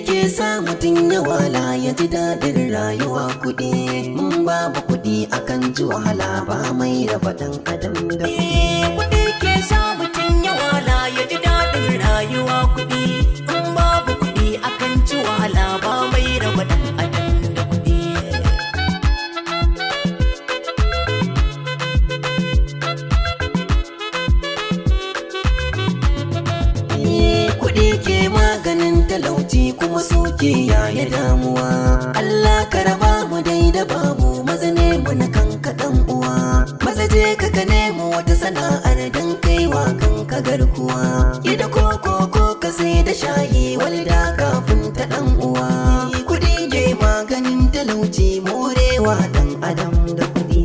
ke sa mutum ya wala ya ji daɗin rayuwa. Kuɗi mun babu kuɗi akan ji wahala ba mai raba ɗan adam da kuɗi. Kuɗi ke sa mutum ya wala ya ji daɗin rayuwa. Kuɗi mun babu kuɗi akan ji wahala ba mai raba ɗan adam da kuɗi. Kuɗi ke maganin talauci kuma suke yaya damuwa. Allah ka raba mu dai da babu, maza ne mu na kanka ɗan uwa. Maza je ka nemo wata sana'ar dan kaiwa kanka garkuwa. Ki da koko ko ka sai da shayi walda kafin ta ɗan uwa. Kuɗi ke maganin talauci morewa ɗan adam da kuɗi.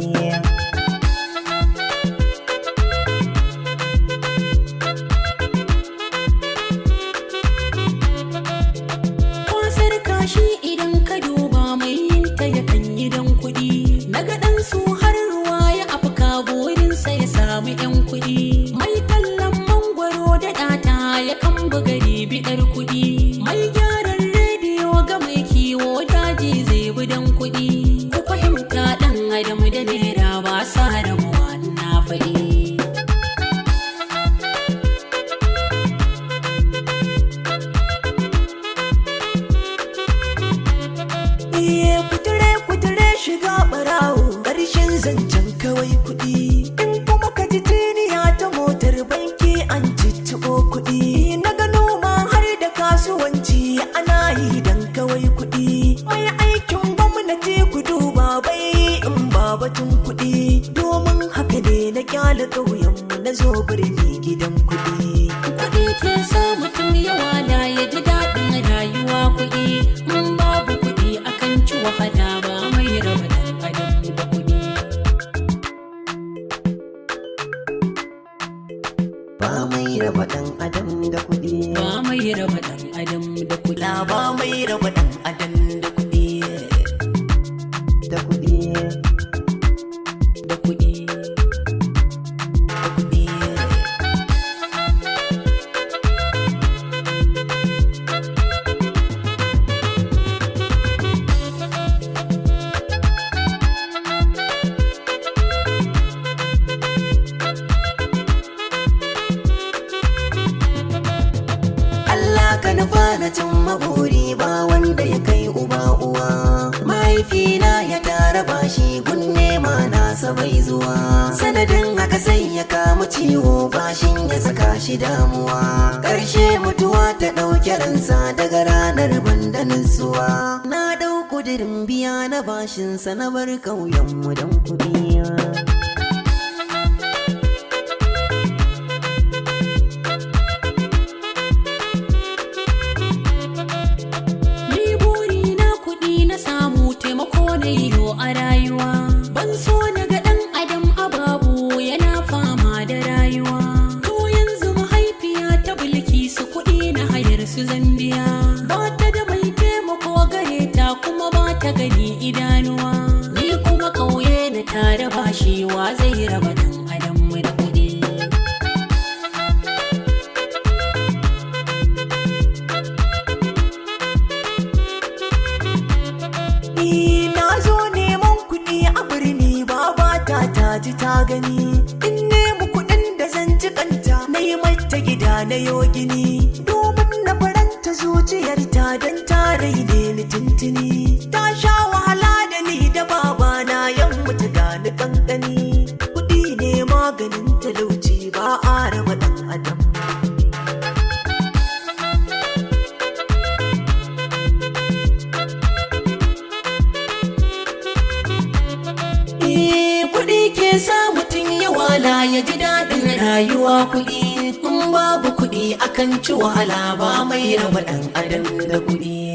Shi idan ka duba mai yin ta yakan yi dan kuɗi. Naga ɗan su har ruwa ya afka burinsa ya samu 'yan kuɗi. Mai tallan mangwaro da ɗata ya kan bugari biɗar kuɗi. Mai gyaran rediyo ga mai kiwo daji zai bi dan kuɗi. Ku fahimta ɗan adam da naira ba sa rabuwa na faɗi. Kuture shiga ɓarawo ƙarshen zancen kawai kuɗi. In kuma ka ji tiniya ta motar banki an cicciɓo kuɗi. Na ga noma har da kasuwanci ana yi dan kawai kuɗi. Mai aikin gwamnati ku duba bai in ba batun kuɗi. Domin haka ne na kyale ƙauyenmu na zo birni gidan kuɗi. Kuɗi ke sa mutum yawa da ya ji daɗin rayuwa. Kuɗi in babu kuɗi akan ci wahala ba mai raba ɗan adam da kuɗi. Ba mai raba ɗan adam da kuɗi. Ba mai raba ɗan adam da kuɗi. Ba mai raba ɗan adam da kuɗi. Da kuɗi. Da kuɗi. Da kuɗi. Ka nufa na cin maburi ba wanda ya kai uba uwa. Mahaifina ya tara bashi gun nema nasa bai zuwa. Sanadin haka sai ya kama ciwo bashin ya saka shi damuwa. Ƙarshe mutuwa ta ɗauke ransa daga ranar banda nutsuwa. Na ɗau kudirin biya na bashinsa na bar ƙauyenmu don kuɗi. A rayuwa ban so na ga ɗan adam ababu yana fama da rayuwa. To yanzu mahaifiya ta bulki su kuɗi na hayar su zambiya. Ba ta da mai taimako gare ta kuma ba ta gani idanuwa. Ni kuma ƙauye na tare bashi wa zai raba ɗan adam da kuɗi. Ji ta gani in nemi kuɗin da zan ci kanta na yi mata gida na yo gini. Domin na faranta zuciyarta don ta raine ni tuntuni. Ta sha wahala da ni da babana yan mutu gani kankani. Kuɗi ne maganin talauci ba a raba ɗan adam. Ke sa mutum ya wala ya ji daɗin rayuwa. Kuɗi in babu kuɗi akan ci wahala ba mai raba ɗan adam da kuɗi.